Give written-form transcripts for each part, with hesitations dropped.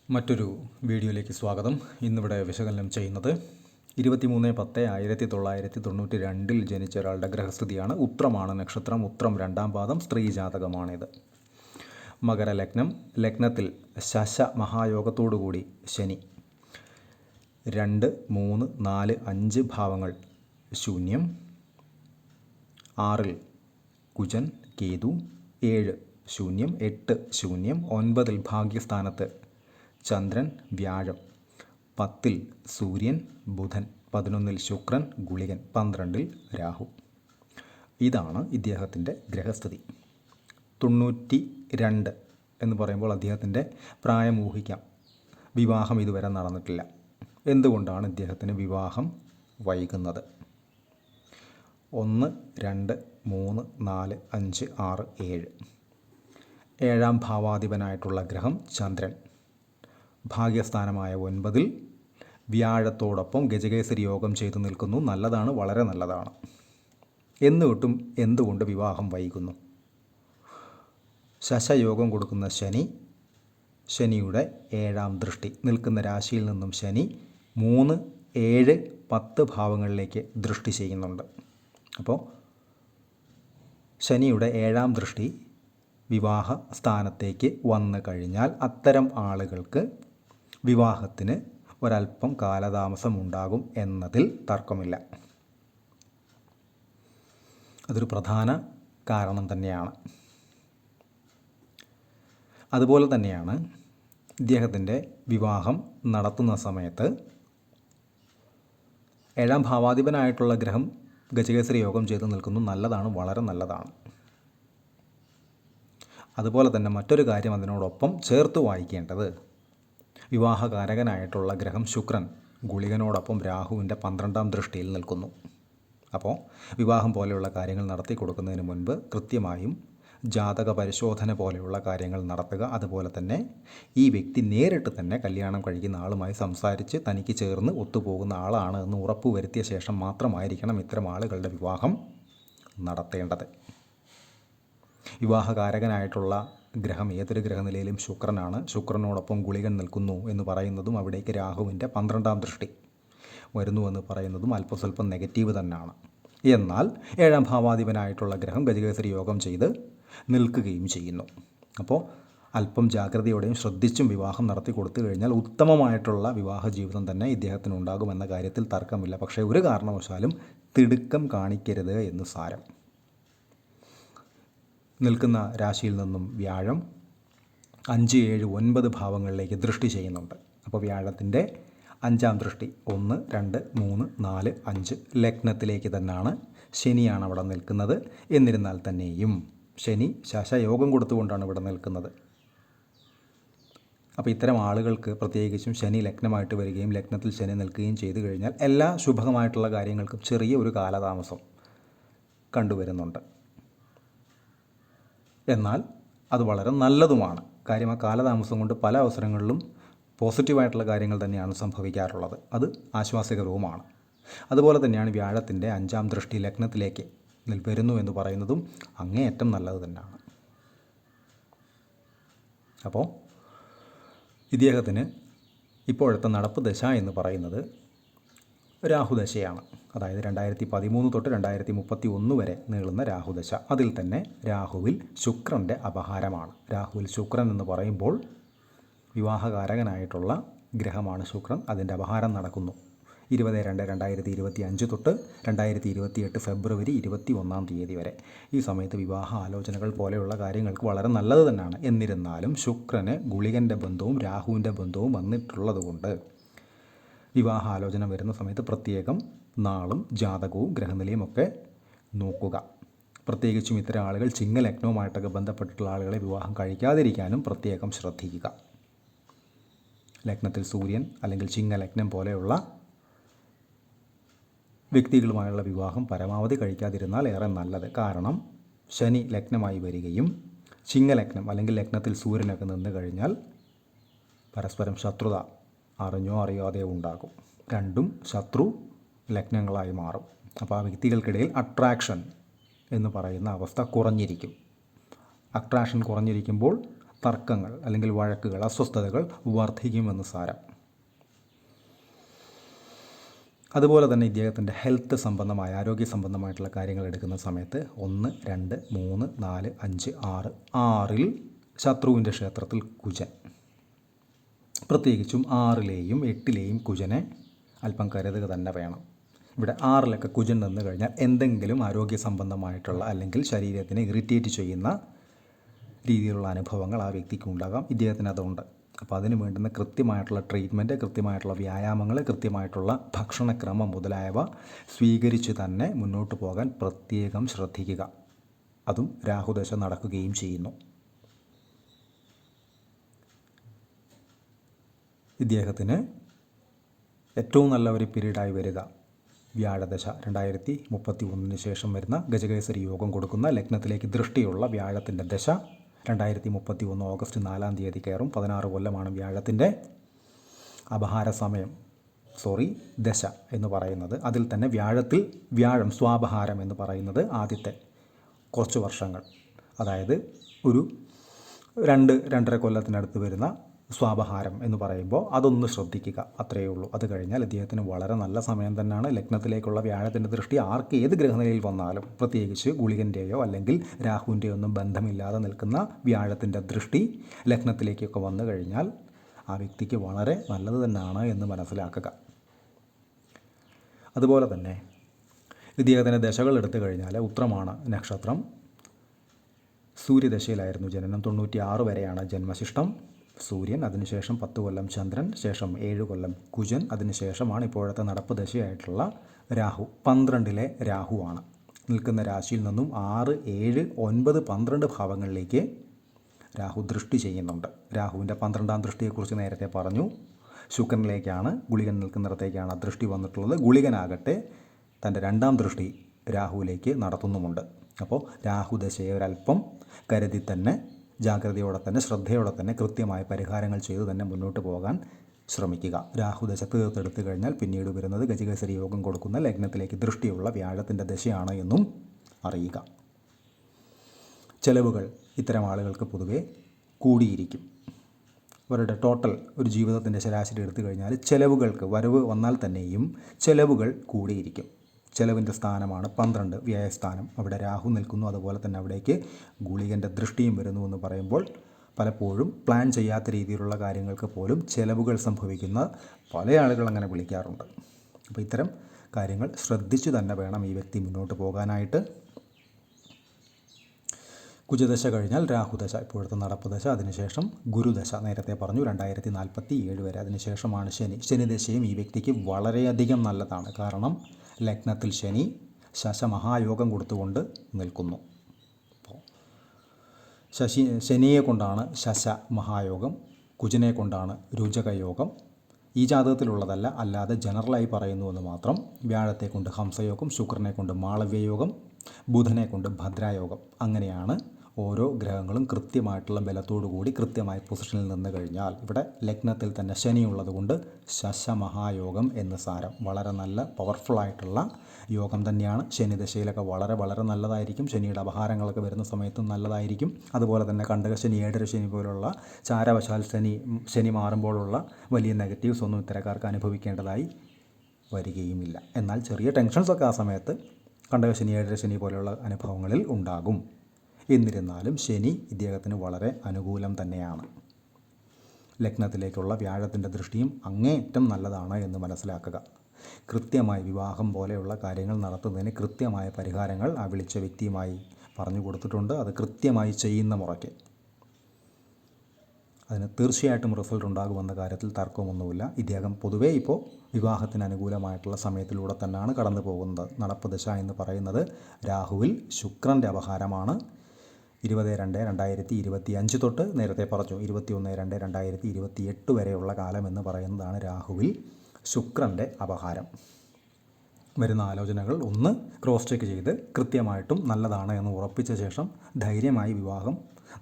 മറ്റൊരു വീഡിയോയിലേക്ക് സ്വാഗതം. ഇന്നിവിടെ വിശകലനം ചെയ്യുന്നത് 23/10/1992 ജനിച്ച ഒരാളുടെ ഗ്രഹസ്ഥിതിയാണ്. ഉത്രമാണ് നക്ഷത്രം. ഉത്രം 2-ാം പാദം. സ്ത്രീ ജാതകമാണിത്. മകരലഗ്നം. ലഗ്നത്തിൽ ശശ മഹായോഗത്തോടുകൂടി ശനി. 2, 3, 4, 5 ഭാവങ്ങൾ ശൂന്യം. 6 കുജൻ കേതു. 7 ശൂന്യം. 8 ശൂന്യം. 9 ഭാഗ്യസ്ഥാനത്ത് ചന്ദ്രൻ വ്യാഴം. 10 സൂര്യൻ ബുധൻ. 11 ശുക്രൻ ഗുളികൻ. 12 രാഹു. ഇതാണ് ഇദ്ദേഹത്തിൻ്റെ ഗ്രഹസ്ഥിതി. 92 എന്ന് പറയുമ്പോൾ അദ്ദേഹത്തിൻ്റെ പ്രായം ഊഹിക്കാം. വിവാഹം ഇതുവരെ നടന്നിട്ടില്ല. എന്തുകൊണ്ടാണ് ഇദ്ദേഹത്തിന് വിവാഹം വൈകുന്നത്? 1, 2, 3, 4, 5, 6, 7. 7-ാം ഭാവാധിപനായിട്ടുള്ള ഗ്രഹം ചന്ദ്രൻ. ഭാഗ്യസ്ഥാനമായ 9 വ്യാഴത്തോടൊപ്പം ഗജകേസരി യോഗം ചെയ്തു നിൽക്കുന്നു. നല്ലതാണ്, വളരെ നല്ലതാണ്. എന്നിട്ടും എന്തുകൊണ്ട് വിവാഹം വൈകുന്നു? ശശയോഗം കൊടുക്കുന്ന ശനിയുടെ 7-ാം ദൃഷ്ടി നിൽക്കുന്ന രാശിയിൽ നിന്നും ശനി 3, 7, 10 ഭാവങ്ങളിലേക്ക് ദൃഷ്ടി ചെയ്യുന്നുണ്ട്. അപ്പോൾ ശനിയുടെ 7-ാം ദൃഷ്ടി വിവാഹ സ്ഥാനത്തേക്ക് വന്നു കഴിഞ്ഞാൽ അത്തരം ആളുകൾക്ക് വിവാഹത്തിന് ഒരല്പം കാലതാമസം ഉണ്ടാകും എന്നതിൽ തർക്കമില്ല. അതൊരു പ്രധാന കാരണം തന്നെയാണ്. അതുപോലെ തന്നെയാണ് ഇദ്ദേഹത്തിൻ്റെ വിവാഹം നടത്തുന്ന സമയത്ത് 7-ാം ഭാവാധിപനായിട്ടുള്ള ഗ്രഹം ഗജകേസരി യോഗം ചെയ്ത് നിൽക്കുന്നു. നല്ലതാണ്, വളരെ നല്ലതാണ്. അതുപോലെ തന്നെ മറ്റൊരു കാര്യം അതിനോടൊപ്പം ചേർത്ത് വായിക്കേണ്ടത്, വിവാഹകാരകനായിട്ടുള്ള ഗ്രഹം ശുക്രൻ ഗുളികനോടൊപ്പം രാഹുവിൻ്റെ 12-ാം ദൃഷ്ടിയിൽ നിൽക്കുന്നു. അപ്പോൾ വിവാഹം പോലെയുള്ള കാര്യങ്ങൾ നടത്തി കൊടുക്കുന്നതിന് മുൻപ് കൃത്യമായും ജാതക പരിശോധന പോലെയുള്ള കാര്യങ്ങൾ നടത്തുക. അതുപോലെ തന്നെ ഈ വ്യക്തി നേരിട്ട് തന്നെ കല്യാണം കഴിക്കുന്ന ആളുമായി സംസാരിച്ച് തനിക്ക് ചേർന്ന് ഒത്തുപോകുന്ന ആളാണ് എന്ന് ഉറപ്പുവരുത്തിയ ശേഷം മാത്രമായിരിക്കണം ഇത്തരം ആളുകളുടെ വിവാഹം നടത്തേണ്ടത്. വിവാഹകാരകനായിട്ടുള്ള ഗ്രഹം ഏതൊരു ഗ്രഹനിലയിലും ശുക്രനാണ്. ശുക്രനോടൊപ്പം ഗുളികൻ നിൽക്കുന്നു എന്ന് പറയുന്നതും അവിടേക്ക് രാഹുവിൻ്റെ 12-ാം ദൃഷ്ടി വരുന്നുവെന്ന് പറയുന്നതും അല്പസ്വല്പം നെഗറ്റീവ് തന്നെയാണ്. എന്നാൽ 7-ാം ഭാവാധിപനായിട്ടുള്ള ഗ്രഹം ഗജകേസരി യോഗം ചെയ്ത് നിൽക്കുകയും ചെയ്യുന്നു. അപ്പോൾ അല്പം ജാഗ്രതയോടെയും ശ്രദ്ധിച്ചും വിവാഹം നടത്തി കൊടുത്തു കഴിഞ്ഞാൽ ഉത്തമമായിട്ടുള്ള വിവാഹ ജീവിതം തന്നെ ഇദ്ദേഹത്തിനുണ്ടാകുമെന്ന കാര്യത്തിൽ തർക്കമില്ല. പക്ഷേ ഒരു കാരണവശാലും തിടുക്കം കാണിക്കരുത് എന്ന് സാരം. നിൽക്കുന്ന രാശിയിൽ നിന്നും വ്യാഴം 5, 7, 9 ഭാവങ്ങളിലേക്ക് ദൃഷ്ടി ചെയ്യുന്നുണ്ട്. അപ്പോൾ വ്യാഴത്തിൻ്റെ 5-ാം ദൃഷ്ടി 1, 2, 3, 4, 5 ലഗ്നത്തിലേക്ക് തന്നെയാണ്. ശനിയാണ് അവിടെ നിൽക്കുന്നത്. എന്നിരുന്നാൽ തന്നെയും ശനി ശശയോഗം കൊടുത്തുകൊണ്ടാണ് ഇവിടെ നിൽക്കുന്നത്. അപ്പോൾ ഇത്തരം ആളുകൾക്ക് പ്രത്യേകിച്ചും ശനി ലഗ്നമായിട്ട് വരികയും ലഗ്നത്തിൽ ശനി നിൽക്കുകയും ചെയ്തു കഴിഞ്ഞാൽ എല്ലാ ശുഭമായിട്ടുള്ള കാര്യങ്ങൾക്കും ചെറിയ ഒരു കാലതാമസം കണ്ടുവരുന്നുണ്ട്. എന്നാൽ അത് വളരെ നല്ലതുമാണ്. കാര്യം ആ കാലതാമസം കൊണ്ട് പല അവസരങ്ങളിലും പോസിറ്റീവായിട്ടുള്ള കാര്യങ്ങൾ തന്നെയാണ് സംഭവിക്കാറുള്ളത്. അത് ആശ്വാസകരവുമാണ്. അതുപോലെ തന്നെയാണ് വ്യാഴത്തിൻ്റെ 5-ാം ദൃഷ്ടി ലഗ്നത്തിലേക്ക് വരുന്നു എന്ന് പറയുന്നതും അങ്ങേയറ്റം നല്ലത് തന്നെയാണ്. അപ്പോൾ ഇദ്ദേഹത്തിന് ഇപ്പോഴത്തെ നടപ്പ് ദശ എന്ന് പറയുന്നത് രാഹുദശയാണ്. അതായത് 2013 തൊട്ട് 2031 വരെ നീളുന്ന രാഹുദശ. അതിൽ തന്നെ രാഹുവിൽ ശുക്രൻ്റെ അപഹാരമാണ്. രാഹുവിൽ ശുക്രൻ എന്ന് പറയുമ്പോൾ വിവാഹകാരകനായിട്ടുള്ള ഗ്രഹമാണ് ശുക്രൻ. അതിൻ്റെ അപഹാരം നടക്കുന്നു 20/2/2025 തൊട്ട് 2028 ഫെബ്രുവരി 21-ാം തീയതി വരെ. ഈ സമയത്ത് വിവാഹ ആലോചനകൾ പോലെയുള്ള കാര്യങ്ങൾക്ക് വളരെ നല്ലത് തന്നെയാണ്. എന്നിരുന്നാലും ശുക്രന് ഗുളികൻ്റെ ബന്ധവും രാഹുവിൻ്റെ ബന്ധവും വന്നിട്ടുള്ളതുകൊണ്ട് വിവാഹ ആലോചന വരുന്ന സമയത്ത് പ്രത്യേകം നാളും ജാതകവും ഗ്രഹനിലയും ഒക്കെ നോക്കുക. പ്രത്യേകിച്ചും ഇത്തരം ആളുകൾ ചിങ്ങലഗ്നവുമായിട്ടൊക്കെ ബന്ധപ്പെട്ടിട്ടുള്ള ആളുകളെ വിവാഹം കഴിക്കാതിരിക്കാനും പ്രത്യേകം ശ്രദ്ധിക്കുക. ലഗ്നത്തിൽ സൂര്യൻ അല്ലെങ്കിൽ ചിങ്ങലഗ്നം പോലെയുള്ള വ്യക്തികളുമായുള്ള വിവാഹം പരമാവധി കഴിക്കാതിരുന്നാൽ ഏറെ നല്ലത്. കാരണം ശനി ലഗ്നമായി വരികയും ചിങ്ങലഗ്നം അല്ലെങ്കിൽ ലഗ്നത്തിൽ സൂര്യനൊക്കെ നിന്ന് കഴിഞ്ഞാൽ പരസ്പരം ശത്രുത അറിഞ്ഞോ അറിയാതെയോ ഉണ്ടാകും. രണ്ടും ശത്രു ലഗ്നങ്ങളായി മാറും. അപ്പോൾ ആ വ്യക്തികൾക്കിടയിൽ അട്രാക്ഷൻ എന്ന് പറയുന്ന അവസ്ഥ കുറഞ്ഞിരിക്കും. അട്രാക്ഷൻ കുറഞ്ഞിരിക്കുമ്പോൾ തർക്കങ്ങൾ അല്ലെങ്കിൽ വഴക്കുകൾ, അസ്വസ്ഥതകൾ വർദ്ധിക്കുമെന്ന് സാരം. അതുപോലെ തന്നെ ഇദ്ദേഹത്തിൻ്റെ ഹെൽത്ത് സംബന്ധമായ, ആരോഗ്യ സംബന്ധമായിട്ടുള്ള കാര്യങ്ങൾ എടുക്കുന്ന സമയത്ത് 1, 2, 3, 4, 5, 6, 6ൽ ശത്രുവിൻ്റെ ക്ഷേത്രത്തിൽ കുജൻ. പ്രത്യേകിച്ചും 6ലെയും 8ലെയും കുജനെ അല്പം കരുതുക തന്നെ വേണം. ഇവിടെ 6ലൊക്കെ കുജൻ നിന്ന് കഴിഞ്ഞാൽ എന്തെങ്കിലും ആരോഗ്യ സംബന്ധമായിട്ടുള്ള അല്ലെങ്കിൽ ശരീരത്തിനെ ഇറിറ്റേറ്റ് ചെയ്യുന്ന രീതിയിലുള്ള അനുഭവങ്ങൾ ആ വ്യക്തിക്ക് ഉണ്ടാകാം. ഇദ്ദേഹത്തിന് അതുണ്ട്. അപ്പോൾ അതിന് വേണ്ടുന്ന കൃത്യമായിട്ടുള്ള ട്രീറ്റ്മെൻറ്റ്, കൃത്യമായിട്ടുള്ള വ്യായാമങ്ങൾ, കൃത്യമായിട്ടുള്ള ഭക്ഷണക്രമം മുതലായവ സ്വീകരിച്ച് തന്നെ മുന്നോട്ട് പോകാൻ പ്രത്യേകം ശ്രദ്ധിക്കുക. അതും രാഹുദശ നടക്കുകയും ചെയ്യുന്നു. ഇദ്ദേഹത്തിന് ഏറ്റവും നല്ല ഒരു പീരീഡായി വരിക വ്യാഴദശ 2031 ശേഷം വരുന്ന ഗജകേസരി യോഗം കൊടുക്കുന്ന ലഗ്നത്തിലേക്ക് ദൃഷ്ടിയുള്ള വ്യാഴത്തിൻ്റെ ദശ 2031 ഓഗസ്റ്റ് 4 തീയതി കയറും. 16 കൊല്ലമാണ് വ്യാഴത്തിൻ്റെ അപഹാര സമയം, ദശ എന്ന് പറയുന്നത്. അതിൽ തന്നെ വ്യാഴം സ്വാപഹാരം എന്ന് പറയുന്നത് ആദ്യത്തെ കുറച്ച് വർഷങ്ങൾ, അതായത് ഒരു 2-2.5 കൊല്ലത്തിനടുത്ത് വരുന്ന സ്വാപഹാരം എന്ന് പറയുമ്പോൾ അതൊന്ന് ശ്രദ്ധിക്കുക, അത്രയേ ഉള്ളൂ. അത് കഴിഞ്ഞാൽ ഇദ്ദേഹത്തിന് വളരെ നല്ല സമയം തന്നെയാണ്. ലഗ്നത്തിലേക്കുള്ള വ്യാഴത്തിൻ്റെ ദൃഷ്ടി ആർക്ക് ഏത് ഗ്രഹനിലയിൽ വന്നാലും, പ്രത്യേകിച്ച് ഗുളികൻ്റെയോ അല്ലെങ്കിൽ രാഹുവിൻ്റെയോ ഒന്നും ബന്ധമില്ലാതെ നിൽക്കുന്ന വ്യാഴത്തിൻ്റെ ദൃഷ്ടി ലഗ്നത്തിലേക്കൊക്കെ വന്നു കഴിഞ്ഞാൽ ആ വ്യക്തിക്ക് വളരെ നല്ലത് തന്നെയാണ് എന്ന് മനസ്സിലാക്കുക. അതുപോലെ തന്നെ ഇദ്ദേഹത്തിൻ്റെ ദശകൾ എടുത്തു കഴിഞ്ഞാൽ ഉത്രമാണ് നക്ഷത്രം, സൂര്യദശയിലായിരുന്നു ജനനം. 96 വരെയാണ് ജന്മശിഷ്ടം. സൂര്യൻ, അതിനുശേഷം 10 കൊല്ലം ചന്ദ്രൻ, ശേഷം 7 കൊല്ലം കുജൻ, അതിനുശേഷമാണ് ഇപ്പോഴത്തെ നടപ്പ് ദശയായിട്ടുള്ള രാഹു. 12ലെ രാഹുവാണ്. നിൽക്കുന്ന രാശിയിൽ നിന്നും 6, 7, 9, 12 ഭാവങ്ങളിലേക്ക് രാഹു ദൃഷ്ടി ചെയ്യുന്നുണ്ട്. രാഹുവിൻ്റെ 12ാം ദൃഷ്ടിയെക്കുറിച്ച് നേരത്തെ പറഞ്ഞു. ശുക്രനിലേക്കാണ്, ഗുളികൻ നിൽക്കുന്നിടത്തേക്കാണ് ദൃഷ്ടി വന്നിട്ടുള്ളത്. ഗുളികനാകട്ടെ തൻ്റെ 2ാം ദൃഷ്ടി രാഹുവിലേക്ക് നടത്തുന്നുമുണ്ട്. അപ്പോൾ രാഹുദശയെ ഒരല്പം കരുതി തന്നെ, ജാഗ്രതയോടെ തന്നെ, ശ്രദ്ധയോടെ തന്നെ കൃത്യമായ പരിഹാരങ്ങൾ ചെയ്ത് തന്നെ മുന്നോട്ട് പോകാൻ ശ്രമിക്കുക. രാഹുദശ തീർത്തെടുത്തു കഴിഞ്ഞാൽ പിന്നീട് വരുന്നത് ഗജകേസരി യോഗം കൊടുക്കുന്ന ലഗ്നത്തിലേക്ക് ദൃഷ്ടിയുള്ള വ്യാഴത്തിൻ്റെ ദശയാണ് എന്നും അറിയുക. ചെലവുകൾ ഇത്തരം ആളുകൾക്ക് പൊതുവെ കൂടിയിരിക്കും. അവരുടെ ടോട്ടൽ ഒരു ജീവിതത്തിൻ്റെ ശരാശരി എടുത്തു കഴിഞ്ഞാൽ ചെലവുകൾക്ക്, വരവ് വന്നാൽ തന്നെയും ചെലവുകൾ കൂടിയിരിക്കും. ചെലവിൻ്റെ സ്ഥാനമാണ് 12, വ്യയസ്ഥാനം. അവിടെ രാഹു നിൽക്കുന്നു. അതുപോലെ തന്നെ അവിടേക്ക് ഗുളികൻ്റെ ദൃഷ്ടിയും വരുന്നു എന്ന് പറയുമ്പോൾ പലപ്പോഴും പ്ലാൻ ചെയ്യാത്ത രീതിയിലുള്ള കാര്യങ്ങൾക്ക് പോലും ചെലവുകൾ സംഭവിക്കുന്ന പല ആളുകൾ അങ്ങനെ വിളിക്കാറുണ്ട്. അപ്പോൾ ഇത്തരം കാര്യങ്ങൾ ശ്രദ്ധിച്ചു തന്നെ വേണം ഈ വ്യക്തി മുന്നോട്ട് പോകാനായിട്ട്. കുജദശ കഴിഞ്ഞാൽ രാഹുദശ, ഇപ്പോഴത്തെ നടപ്പ് ദശ. അതിനുശേഷം ഗുരുദശ, നേരത്തെ പറഞ്ഞു 2047 വരെ. അതിനുശേഷമാണ് ശനിദശയും ഈ വ്യക്തിക്ക് വളരെയധികം നല്ലതാണ്. കാരണം ലഗ്നത്തിൽ ശനി ശശമഹായോഗം കൊടുത്തുകൊണ്ട് നിൽക്കുന്നു. ശനിയെ കൊണ്ടാണ് ശശ മഹായോഗം, കുജനെ കൊണ്ടാണ് രുചകയോഗം. ഈ ജാതകത്തിലുള്ളതല്ല, അല്ലാതെ ജനറലായി പറയുന്നുവെന്ന് മാത്രം. വ്യാഴത്തെ കൊണ്ട് ഹംസയോഗം, ശുക്രനെ കൊണ്ട് മാളവ്യയോഗം, ബുധനെ കൊണ്ട് ഭദ്രായോഗം. അങ്ങനെയാണ് ഓരോ ഗ്രഹങ്ങളും കൃത്യമായിട്ടുള്ള ബലത്തോടു കൂടി കൃത്യമായ പൊസിഷനിൽ നിന്ന് കഴിഞ്ഞാൽ, ഇവിടെ ലഗ്നത്തിൽ തന്നെ ശനിയുള്ളത് കൊണ്ട് ശശമഹായോഗം എന്ന് സാരം. വളരെ നല്ല പവർഫുള്ളായിട്ടുള്ള യോഗം തന്നെയാണ്. ശനിദശയിലൊക്കെ വളരെ വളരെ നല്ലതായിരിക്കും. ശനിയുടെ അപഹാരങ്ങളൊക്കെ വരുന്ന സമയത്തും നല്ലതായിരിക്കും. അതുപോലെ തന്നെ കണ്ടകശനി, ഏഴരശനി പോലുള്ള ചാരവശാൽ ശനി മാറുമ്പോഴുള്ള വലിയ നെഗറ്റീവ്സ് ഒന്നും ഇത്തരക്കാർക്ക് അനുഭവിക്കേണ്ടതായി വരികയുമില്ല. എന്നാൽ ചെറിയ ടെൻഷൻസൊക്കെ ആ സമയത്ത് കണ്ടകശനി, ഏഴരശനി പോലെയുള്ള അനുഭവങ്ങളിൽ ഉണ്ടാകും. എന്നിരുന്നാലും ശനി ഇദ്ദേഹത്തിന് വളരെ അനുകൂലം തന്നെയാണ്. ലഗ്നത്തിലേക്കുള്ള വ്യാഴത്തിൻ്റെ ദൃഷ്ടിയും അങ്ങേയറ്റം നല്ലതാണ് എന്ന് മനസ്സിലാക്കുക. കൃത്യമായി വിവാഹം പോലെയുള്ള കാര്യങ്ങൾ നടത്തുന്നതിന് കൃത്യമായ പരിഹാരങ്ങൾ ആ വിളിച്ച വ്യക്തിയുമായി പറഞ്ഞു കൊടുത്തിട്ടുണ്ട്. അത് കൃത്യമായി ചെയ്യുന്ന മുറയ്ക്ക് അതിന് തീർച്ചയായിട്ടും റിസൾട്ട് ഉണ്ടാകുമെന്ന കാര്യത്തിൽ തർക്കമൊന്നുമില്ല. ഇദ്ദേഹം പൊതുവേ ഇപ്പോൾ വിവാഹത്തിന് അനുകൂലമായിട്ടുള്ള സമയത്തിലൂടെ തന്നെയാണ് കടന്നു പോകുന്നത്. നടപ്പ് ദശ എന്ന് പറയുന്നത് രാഹുവിൽ ശുക്രൻ്റെ അപഹാരമാണ്. 20/2/2025 തൊട്ട് നേരത്തെ പറഞ്ഞു 21/2/2028 വരെയുള്ള കാലം എന്ന് പറയുന്നതാണ് രാഹുവിൽ ശുക്രൻ്റെ അപഹാരം. വരുന്ന ആലോചനകൾ ഒന്ന് ക്രോസ് ചെക്ക് ചെയ്ത് കൃത്യമായിട്ടും നല്ലതാണ് എന്ന് ഉറപ്പിച്ച ശേഷം ധൈര്യമായി വിവാഹം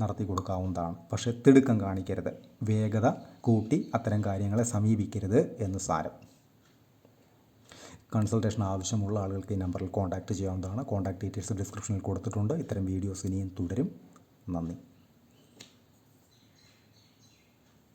നടത്തി കൊടുക്കാവുന്നതാണ്. പക്ഷേ തിടുക്കം കാണിക്കരുത്, വേഗത കൂട്ടി അത്തരം കാര്യങ്ങളെ സമീപിക്കരുത് എന്ന് സാരം. കൺസൾട്ടേഷൻ ആവശ്യമുള്ള ആളുകൾക്ക് ഈ നമ്പറിൽ കോൺടാക്റ്റ് ചെയ്യാവുന്നതാണ്. കോൺടാക്റ്റ് ഡീറ്റെയിൽസ് ഡിസ്ക്രിപ്ഷനിൽ കൊടുത്തിട്ടുണ്ട്. ഇത്തരം വീഡിയോസ് ഇനിയും തുടരും. നന്ദി.